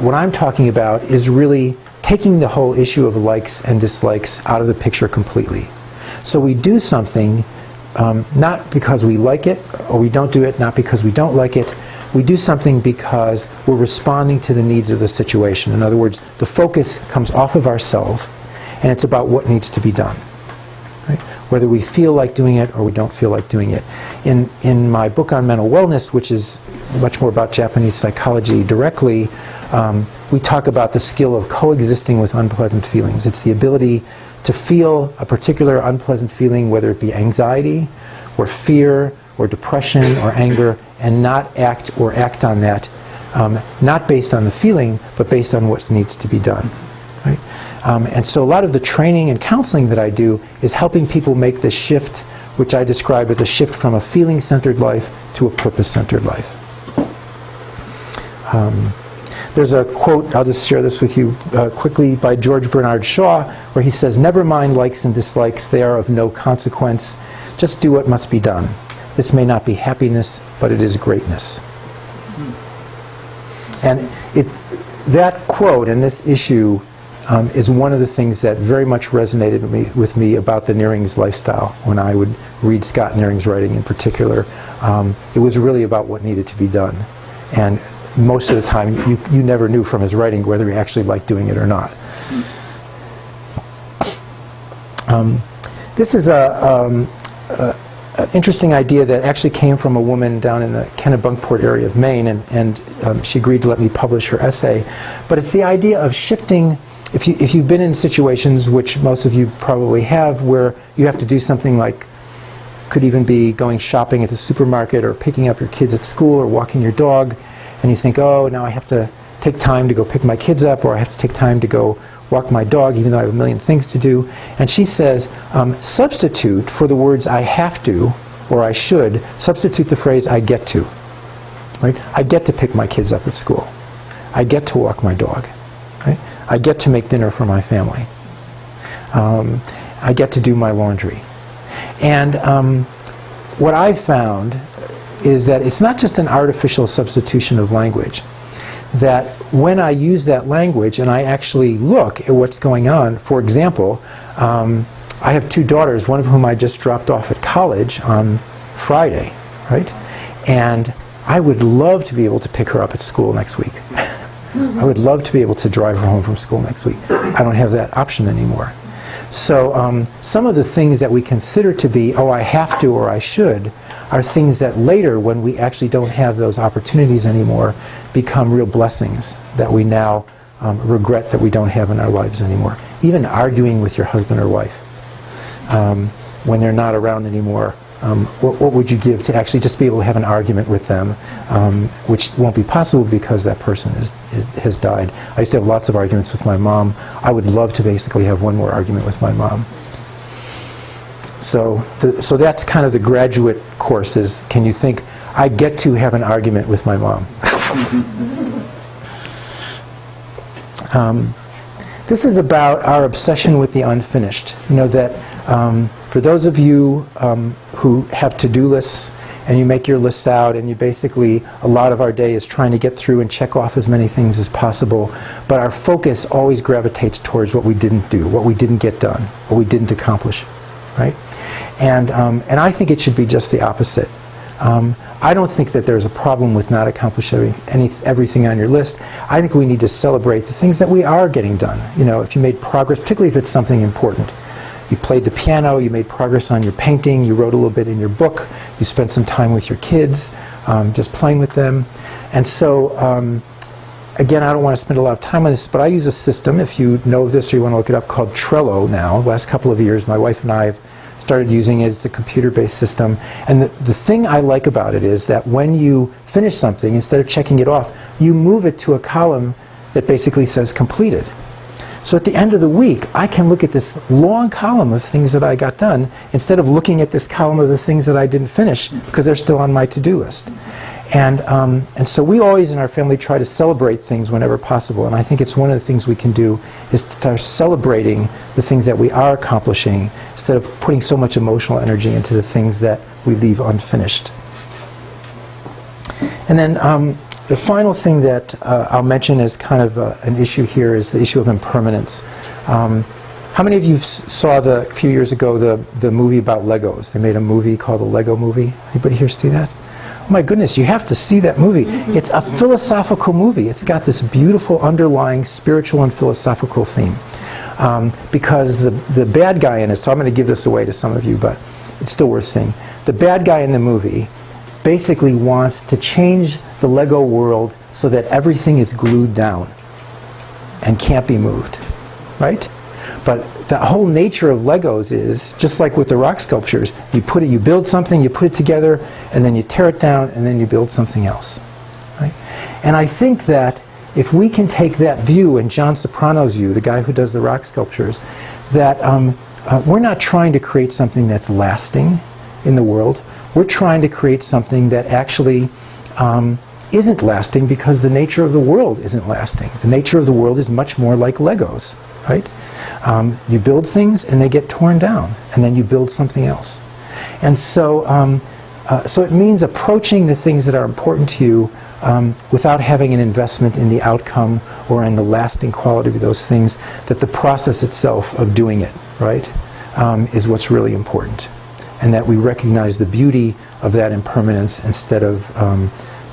what I'm talking about is really taking the whole issue of likes and dislikes out of the picture completely. So we do something not because we like it, or we don't do it not because we don't like it. We do something because we're responding to the needs of the situation. In other words, the focus comes off of ourselves, and it's about what needs to be done. Right? Whether we feel like doing it or we don't feel like doing it. In my book on mental wellness, which is much more about Japanese psychology directly, we talk about the skill of coexisting with unpleasant feelings. It's the ability to feel a particular unpleasant feeling, whether it be anxiety or fear or depression or anger, and not act on that, not based on the feeling, but based on what needs to be done. Right? And so a lot of the training and counseling that I do is helping people make this shift, which I describe as a shift from a feeling-centered life to a purpose-centered life. There's a quote, I'll just share this with you quickly, by George Bernard Shaw, where he says, "Never mind likes and dislikes, they are of no consequence. Just do what must be done. This may not be happiness, but it is greatness." And that quote and this issue is one of the things that very much resonated with me about the Nearing's lifestyle. When I would read Scott Nearing's writing in particular, it was really about what needed to be done. And most of the time, you never knew from his writing whether he actually liked doing it or not. This is an interesting idea that actually came from a woman down in the Kennebunkport area of Maine, and she agreed to let me publish her essay. But it's the idea of shifting. If you've been in situations, which most of you probably have, where you have to do something like, could even be going shopping at the supermarket or picking up your kids at school or walking your dog, and you think, oh, now I have to take time to go pick my kids up, or I have to take time to go walk my dog, even though I have a million things to do. And she says, substitute for the words I have to or I should, substitute the phrase I get to. Right? I get to pick my kids up at school. I get to walk my dog. Right? I get to make dinner for my family. I get to do my laundry. And what I found is that it's not just an artificial substitution of language. That when I use that language and I actually look at what's going on, for example, I have two daughters, one of whom I just dropped off at college on Friday, right? And I would love to be able to pick her up at school next week. I would love to be able to drive her home from school next week. I don't have that option anymore. So some of the things that we consider to be, oh, I have to or I should, are things that later, when we actually don't have those opportunities anymore, become real blessings that we now regret that we don't have in our lives anymore. Even arguing with your husband or wife when they're not around anymore. What would you give to actually just be able to have an argument with them, which won't be possible because that person has died. I used to have lots of arguments with my mom. I would love to basically have one more argument with my mom. So that's kind of the graduate course is, can you think, I get to have an argument with my mom. This is about our obsession with the unfinished. You know that for those of you who have to-do lists, and you make your lists out, and you basically, a lot of our day is trying to get through and check off as many things as possible, but our focus always gravitates towards what we didn't do, what we didn't get done, what we didn't accomplish, right? And I think it should be just the opposite. I don't think that there's a problem with not accomplishing everything on your list. I think we need to celebrate the things that we are getting done. You know, if you made progress, particularly if it's something important. You played the piano, you made progress on your painting, you wrote a little bit in your book, you spent some time with your kids, just playing with them. And so again, I don't want to spend a lot of time on this, but I use a system, if you know this or you want to look it up, called Trello now. The last couple of years, my wife and I have started using it. It's a computer-based system. And the thing I like about it is that when you finish something, instead of checking it off, you move it to a column that basically says completed. So at the end of the week, I can look at this long column of things that I got done instead of looking at this column of the things that I didn't finish because they're still on my to-do list. And so we always in our family try to celebrate things whenever possible. And I think it's one of the things we can do is to start celebrating the things that we are accomplishing instead of putting so much emotional energy into the things that we leave unfinished. And then the final thing that I'll mention as kind of an issue here is the issue of impermanence. How many of you saw a few years ago the movie about Legos? They made a movie called the Lego Movie. Anybody here see that? Oh my goodness, you have to see that movie. It's a philosophical movie. It's got this beautiful underlying spiritual and philosophical theme. Because the bad guy in it, so I'm going to give this away to some of you, but it's still worth seeing. The bad guy in the movie basically wants to change the Lego world so that everything is glued down and can't be moved, right? But the whole nature of Legos is, just like with the rock sculptures, you build something, you put it together, and then you tear it down, and then you build something else, right? And I think that if we can take that view, and John Soprano's view, the guy who does the rock sculptures, that we're not trying to create something that's lasting in the world. We're trying to create something that actually isn't lasting because the nature of the world isn't lasting. The nature of the world is much more like Legos, right? You build things and they get torn down, and then you build something else. And so, so it means approaching the things that are important to you without having an investment in the outcome or in the lasting quality of those things, that the process itself of doing it, right, is what's really important. And that we recognize the beauty of that impermanence instead of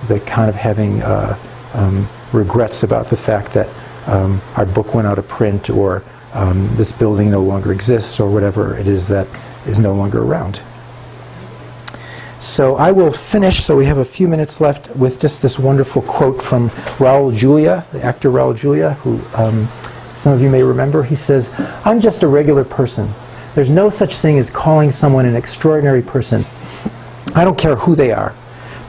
the kind of having regrets about the fact that our book went out of print, or this building no longer exists, or whatever it is that is no longer around. So I will finish, so we have a few minutes left, with just this wonderful quote from Raul Julia, the actor Raul Julia, who some of you may remember. He says, "I'm just a regular person. There's no such thing as calling someone an extraordinary person. I don't care who they are.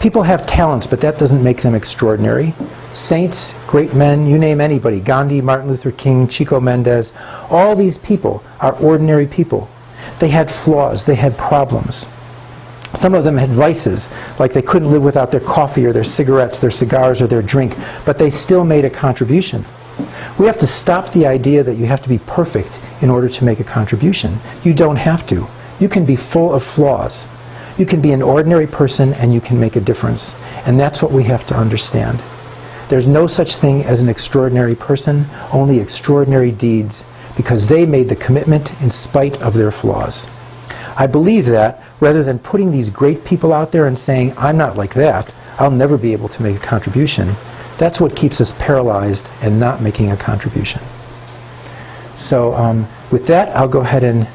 People have talents, but that doesn't make them extraordinary. Saints, great men, you name anybody, Gandhi, Martin Luther King, Chico Mendes, all these people are ordinary people. They had flaws, they had problems. Some of them had vices, like they couldn't live without their coffee or their cigarettes, their cigars or their drink, but they still made a contribution. We have to stop the idea that you have to be perfect in order to make a contribution. You don't have to. You can be full of flaws. You can be an ordinary person and you can make a difference. And that's what we have to understand. There's no such thing as an extraordinary person, only extraordinary deeds, because they made the commitment in spite of their flaws. I believe that, rather than putting these great people out there and saying, I'm not like that, I'll never be able to make a contribution, that's what keeps us paralyzed and not making a contribution. So with that, I'll go ahead and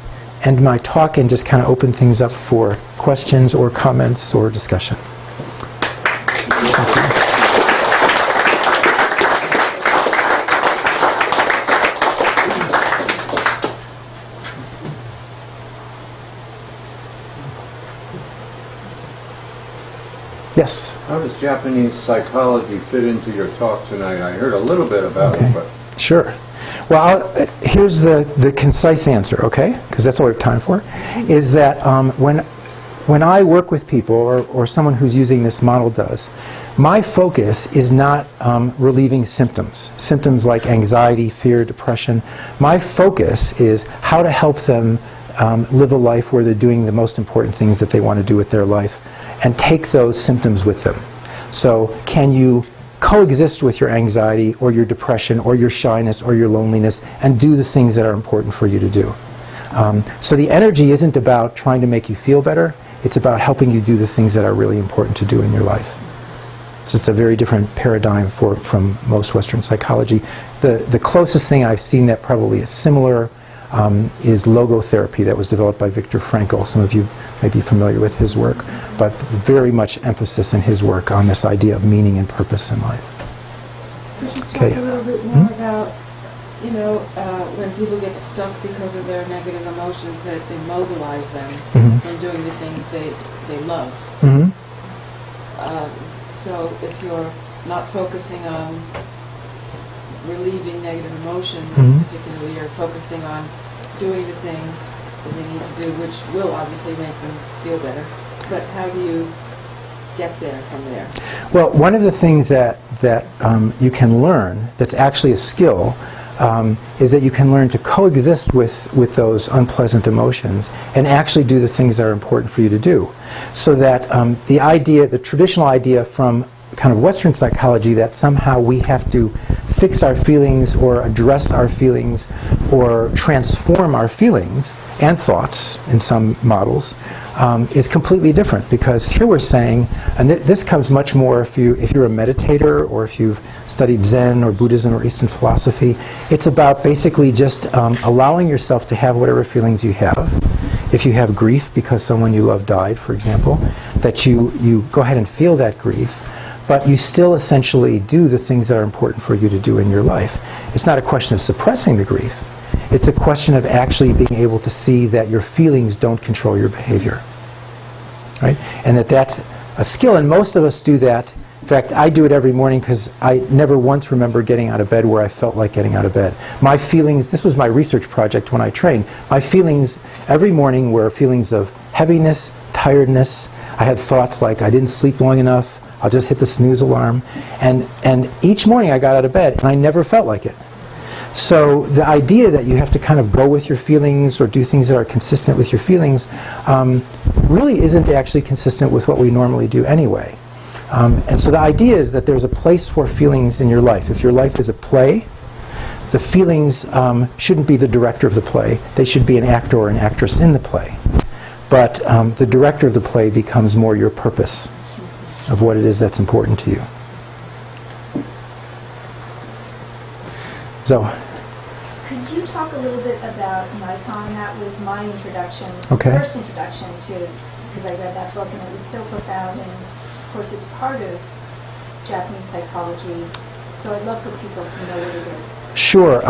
end my talk and just kind of open things up for questions or comments or discussion. Thank you. Yes? How does Japanese psychology fit into your talk tonight? I heard a little bit about it, but... Sure. Well, here's the concise answer, okay? Because that's all we have time for. Is that when I work with people, or someone who's using this model does, my focus is not relieving symptoms. Symptoms like anxiety, fear, depression. My focus is how to help them live a life where they're doing the most important things that they want to do with their life, and take those symptoms with them. So can you coexist with your anxiety or your depression or your shyness or your loneliness and do the things that are important for you to do? So the energy isn't about trying to make you feel better, it's about helping you do the things that are really important to do in your life. So it's a very different paradigm from most Western psychology. The closest thing I've seen that probably is similar is logotherapy that was developed by Viktor Frankl. Some of you may be familiar with his work, but very much emphasis in his work on this idea of meaning and purpose in life. Could you talk Okay. a little bit more about, when people get stuck because of their negative emotions, that it immobilize them Mhm. from doing the things they love? Mm-hmm. So if you're not focusing on relieving negative emotions, Mhm. particularly, you're focusing on doing the things that they need to do, which will obviously make them feel better. But how do you get there from there? Well, one of the things that you can learn that's actually a skill is that you can learn to coexist with those unpleasant emotions and actually do the things that are important for you to do. So that the traditional idea from kind of Western psychology that somehow we have to fix our feelings or address our feelings or transform our feelings and thoughts in some models is completely different, because here we're saying, and this comes much more if you're a meditator or if you've studied Zen or Buddhism or Eastern philosophy. It's about basically just allowing yourself to have whatever feelings you have. If you have grief because someone you love died, for example, that you go ahead and feel that grief, but you still essentially do the things that are important for you to do in your life. It's not a question of suppressing the grief. It's a question of actually being able to see that your feelings don't control your behavior. Right? And that's a skill, and most of us do that. In fact, I do it every morning because I never once remember getting out of bed where I felt like getting out of bed. My feelings, this was my research project when I trained, my feelings every morning were feelings of heaviness, tiredness. I had thoughts like I didn't sleep long enough, I'll just hit the snooze alarm. And each morning I got out of bed and I never felt like it. So the idea that you have to kind of go with your feelings or do things that are consistent with your feelings really isn't actually consistent with what we normally do anyway. And so the idea is that there's a place for feelings in your life. If your life is a play, the feelings shouldn't be the director of the play. They should be an actor or an actress in the play. But the director of the play becomes more your purpose of what it is that's important to you. So, could you talk a little bit about Nikon? That was my introduction, Okay. first introduction to, because I read that book and it was so profound, and of course it's part of Japanese psychology, so I'd love for people to know what it is. sure.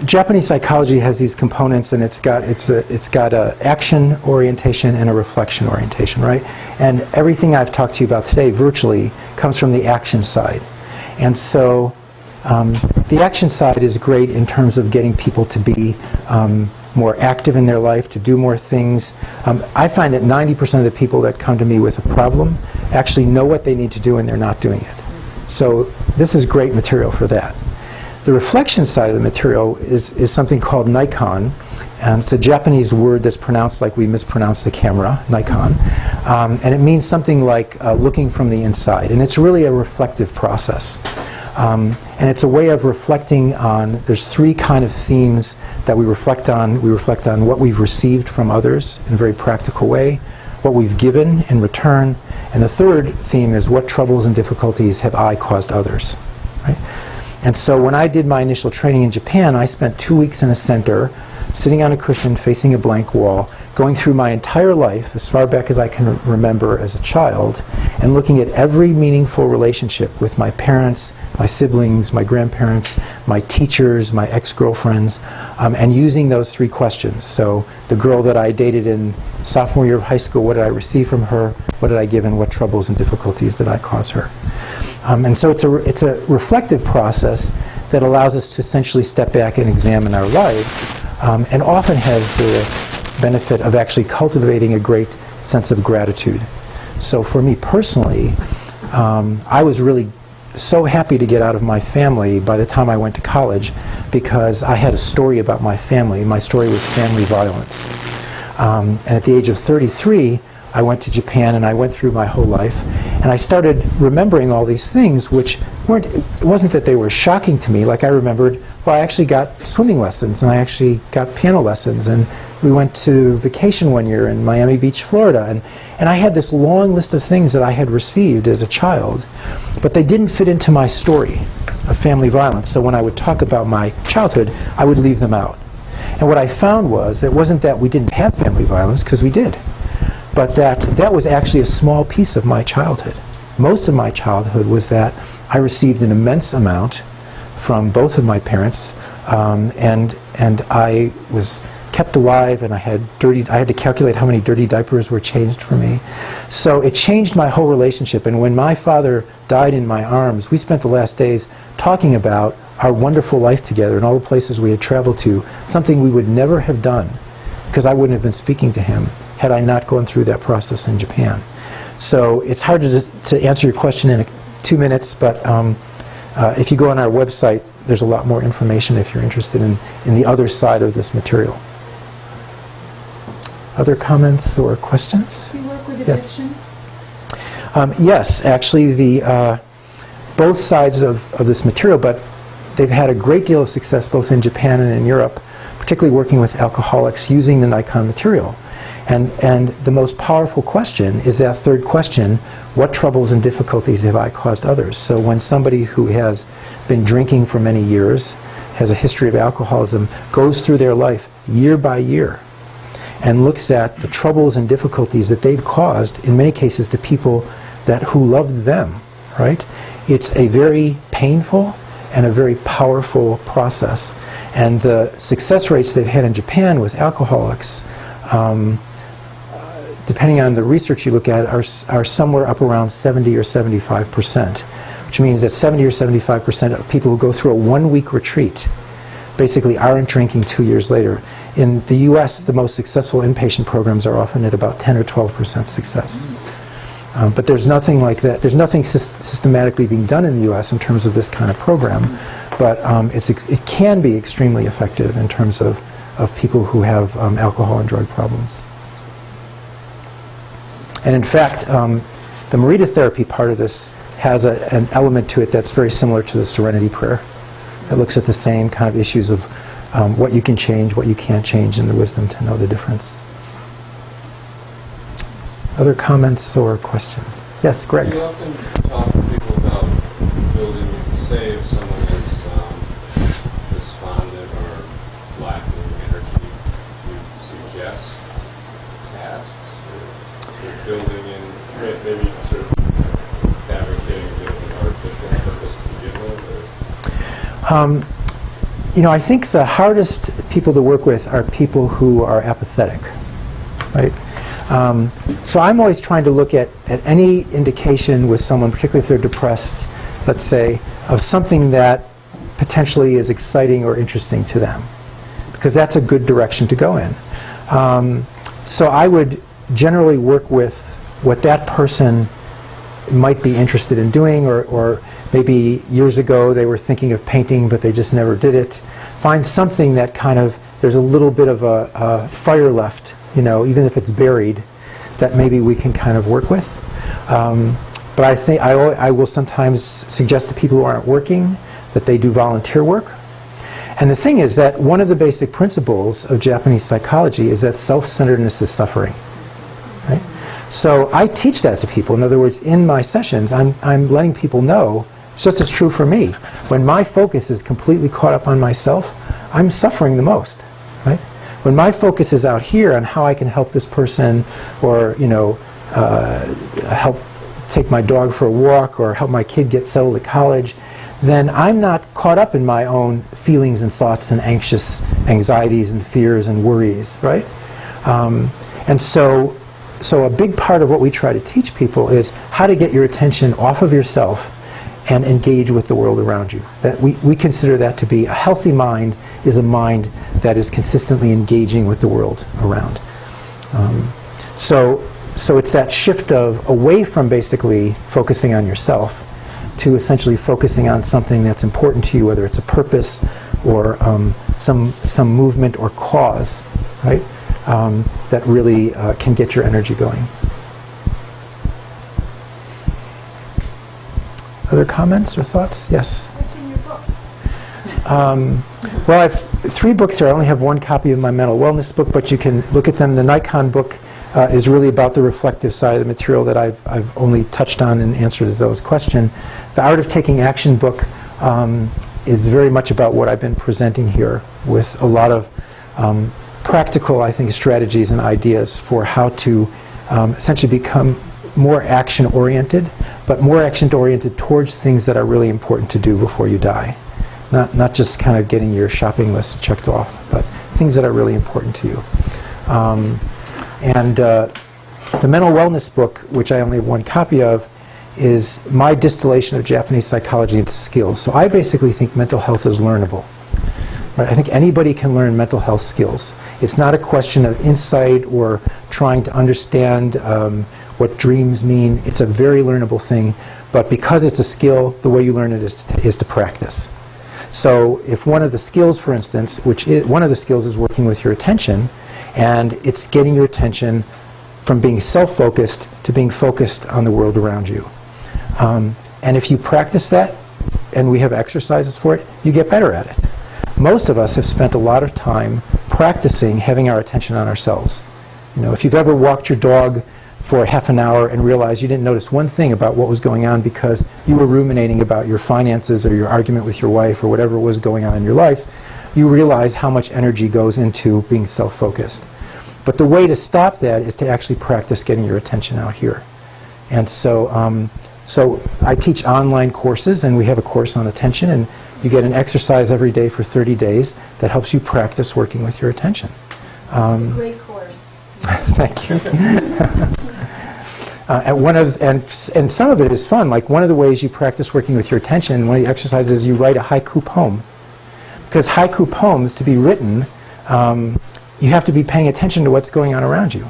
Japanese psychology has these components, and it's got a action orientation and a reflection orientation, right? And everything I've talked to you about today virtually comes from the action side. And so the action side is great in terms of getting people to be more active in their life, to do more things. I find that 90% of the people that come to me with a problem actually know what they need to do and they're not doing it. So this is great material for that. The reflection side of the material is something called Nikon. It's a Japanese word that's pronounced like we mispronounce the camera, Nikon. And it means something like looking from the inside. And it's really a reflective process. And it's a way of reflecting on, there's three kind of themes that we reflect on. We reflect on what we've received from others in a very practical way, what we've given in return, and the third theme is what troubles and difficulties have I caused others. Right? And so when I did my initial training in Japan, I spent 2 weeks in a center, sitting on a cushion facing a blank wall, going through my entire life, as far back as I can remember as a child, and looking at every meaningful relationship with my parents, my siblings, my grandparents, my teachers, my ex-girlfriends, and using those three questions. So the girl that I dated in sophomore year of high school, what did I receive from her? What did I give, and what troubles and difficulties did I cause her? And so it's a reflective process that allows us to essentially step back and examine our lives, and often has the benefit of actually cultivating a great sense of gratitude. So for me personally, I was really so happy to get out of my family by the time I went to college, because I had a story about my family. My story was family violence. And at the age of 33, I went to Japan and I went through my whole life, and I started remembering all these things which it wasn't that they were shocking to me. Like I remembered, well, I actually got swimming lessons and I actually got piano lessons, and we went to vacation one year in Miami Beach, Florida, and I had this long list of things that I had received as a child, but they didn't fit into my story of family violence. So when I would talk about my childhood, I would leave them out. And what I found was, it wasn't that we didn't have family violence, because we did. but that was actually a small piece of my childhood. Most of my childhood was that I received an immense amount from both of my parents, and I was kept alive, and I had to calculate how many dirty diapers were changed for me. So it changed my whole relationship. And when my father died in my arms, we spent the last days talking about our wonderful life together and all the places we had traveled to, something we would never have done, because I wouldn't have been speaking to him had I not gone through that process in Japan. So it's hard to answer your question in 2 minutes, but if you go on our website, there's a lot more information if you're interested in the other side of this material. Other comments or questions? Do you work with Yes. addiction? Yes, actually, both sides of this material, but they've had a great deal of success both in Japan and in Europe, particularly working with alcoholics using the Nikon material. And the most powerful question is that third question: what troubles and difficulties have I caused others? So when somebody who has been drinking for many years, has a history of alcoholism, goes through their life year by year and looks at the troubles and difficulties that they've caused, in many cases, to people who loved them, right? It's a very painful and a very powerful process. And the success rates they've had in Japan with alcoholics, depending on the research you look at, are somewhere up around 70 or 75%, which means that 70 or 75% of people who go through a 1-week retreat basically aren't drinking 2 years later. In the US, the most successful inpatient programs are often at about 10 or 12% success. But there's nothing like that. There's nothing systematically being done in the US in terms of this kind of program, but it can be extremely effective in terms of people who have alcohol and drug problems. And in fact, the Merida therapy part of this has an element to it that's very similar to the Serenity Prayer. It looks at the same kind of issues of what you can change, what you can't change, and the wisdom to know the difference. Other comments or questions? Yes, Greg. We often talk to people about building, say if someone is despondent or lacking energy, you suggest tasks or building in, maybe sort of fabricating an artificial purpose to begin with? I think the hardest people to work with are people who are apathetic, right? So I'm always trying to look at any indication with someone, particularly if they're depressed, let's say, of something that potentially is exciting or interesting to them, because that's a good direction to go in. So I would generally work with what that person might be interested in doing, or maybe years ago they were thinking of painting but they just never did it. Find something that kind of, there's a little bit of a fire left, even if it's buried, that maybe we can kind of work with. But I think I will sometimes suggest to people who aren't working that they do volunteer work. And the thing is that one of the basic principles of Japanese psychology is that self-centeredness is suffering, right? So I teach that to people. In other words, in my sessions, I'm letting people know, it's just as true for me. When my focus is completely caught up on myself, I'm suffering the most, right? When my focus is out here on how I can help this person, or help take my dog for a walk, or help my kid get settled at college, then I'm not caught up in my own feelings and thoughts and anxieties and fears and worries, right? And so a big part of what we try to teach people is how to get your attention off of yourself and engage with the world around you. That we consider that to be a healthy mind is a mind that is consistently engaging with the world around. So it's that shift of away from basically focusing on yourself to essentially focusing on something that's important to you, whether it's a purpose or some movement or cause, right? That really can get your energy going. Other comments or thoughts? Yes? What's in your book? Well, I have 3 books here. I only have 1 copy of my mental wellness book, but you can look at them. The Nikon book is really about the reflective side of the material that I've only touched on in answer to Zoe's question. The Art of Taking Action book is very much about what I've been presenting here, with a lot of practical, I think, strategies and ideas for how to essentially become more action-oriented, but more action-oriented towards things that are really important to do before you die. Not just kind of getting your shopping list checked off, but things that are really important to you. The mental wellness book, which I only have one copy of, is my distillation of Japanese psychology into skills. So I basically think mental health is learnable. Right? I think anybody can learn mental health skills. It's not a question of insight or trying to understand what dreams mean. It's a very learnable thing, but because it's a skill, the way you learn it is to practice. So if one of the skills, for instance, one of the skills is working with your attention, and it's getting your attention from being self-focused to being focused on the world around you. And if you practice that, and we have exercises for it, you get better at it. Most of us have spent a lot of time practicing having our attention on ourselves. You know, if you've ever walked your dog for half an hour and realized you didn't notice one thing about what was going on because you were ruminating about your finances or your argument with your wife or whatever was going on in your life, you realize how much energy goes into being self-focused. But the way to stop that is to actually practice getting your attention out here. And so, so I teach online courses, and we have a course on attention, and you get an exercise every day for 30 days that helps you practice working with your attention. It's a great course. Thank you. And some of it is fun. Like one of the ways you practice working with your attention, one of the exercises is you write a haiku poem. Because haiku poems, to be written, you have to be paying attention to what's going on around you.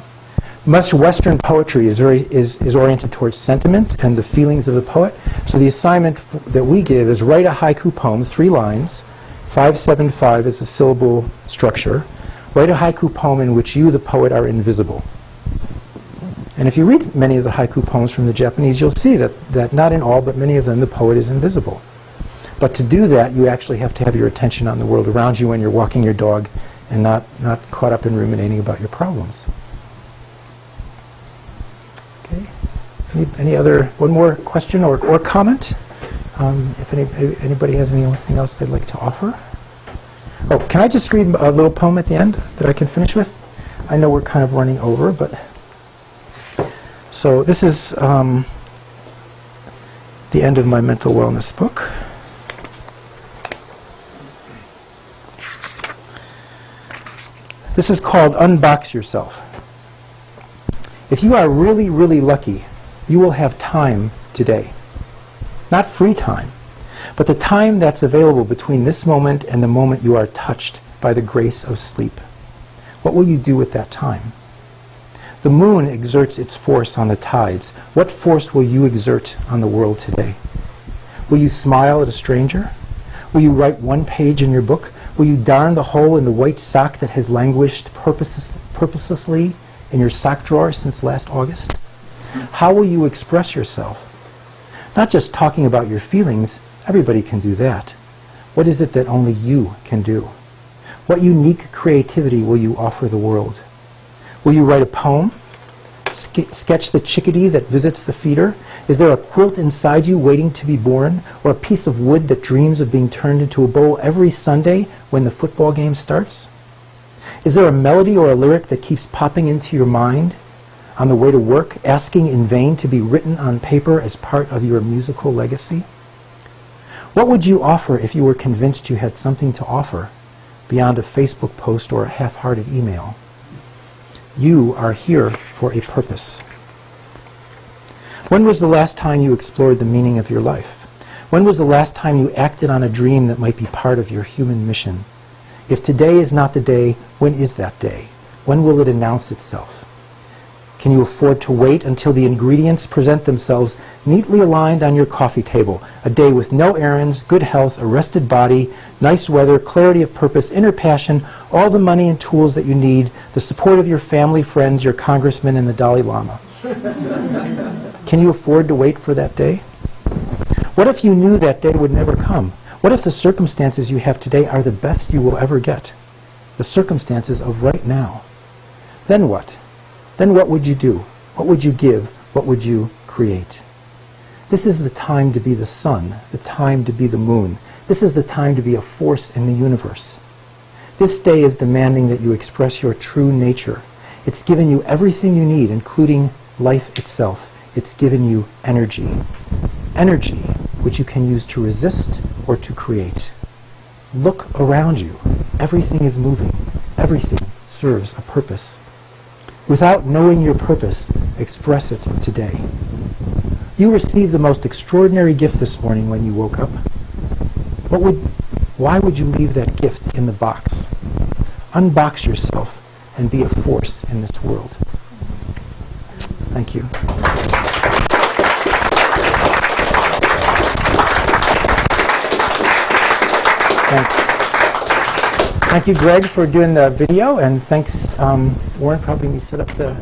Much Western poetry is oriented towards sentiment and the feelings of the poet. So the assignment that we give is write a haiku poem, 3 lines, 5-7-5 is the syllable structure. Write a haiku poem in which you, the poet, are invisible. And if you read many of the haiku poems from the Japanese, you'll see that not in all, but many of them, the poet is invisible. But to do that, you actually have to have your attention on the world around you when you're walking your dog and not caught up in ruminating about your problems. Okay. Any other, one more question or comment? If anybody has anything else they'd like to offer? Oh, can I just read a little poem at the end that I can finish with? I know we're kind of running over, but... So this is the end of my mental wellness book. This is called Unbox Yourself. If you are really, really lucky, you will have time today. Not free time, but the time that's available between this moment and the moment you are touched by the grace of sleep. What will you do with that time? The moon exerts its force on the tides. What force will you exert on the world today? Will you smile at a stranger? Will you write one page in your book? Will you darn the hole in the white sock that has languished purposelessly in your sock drawer since last August? How will you express yourself? Not just talking about your feelings, everybody can do that. What is it that only you can do? What unique creativity will you offer the world? Will you write a poem? Sketch the chickadee that visits the feeder? Is there a quilt inside you waiting to be born? Or a piece of wood that dreams of being turned into a bowl every Sunday when the football game starts? Is there a melody or a lyric that keeps popping into your mind on the way to work, asking in vain to be written on paper as part of your musical legacy? What would you offer if you were convinced you had something to offer beyond a Facebook post or a half-hearted email? You are here for a purpose. When was the last time you explored the meaning of your life? When was the last time you acted on a dream that might be part of your human mission? If today is not the day, when is that day? When will it announce itself? Can you afford to wait until the ingredients present themselves neatly aligned on your coffee table? A day with no errands, good health, a rested body, nice weather, clarity of purpose, inner passion, all the money and tools that you need, the support of your family, friends, your congressman, and the Dalai Lama. Can you afford to wait for that day? What if you knew that day would never come? What if the circumstances you have today are the best you will ever get? The circumstances of right now. Then what? Then what would you do? What would you give? What would you create? This is the time to be the sun, the time to be the moon. This is the time to be a force in the universe. This day is demanding that you express your true nature. It's given you everything you need, including life itself. It's given you energy. Energy, which you can use to resist or to create. Look around you. Everything is moving. Everything serves a purpose. Without knowing your purpose, express it today. You received the most extraordinary gift this morning when you woke up. Why would you leave that gift in the box? Unbox yourself and be a force in this world. Thank you. Thanks. Thank you, Gregg, for doing the video, and thanks, Warren, for helping me set up the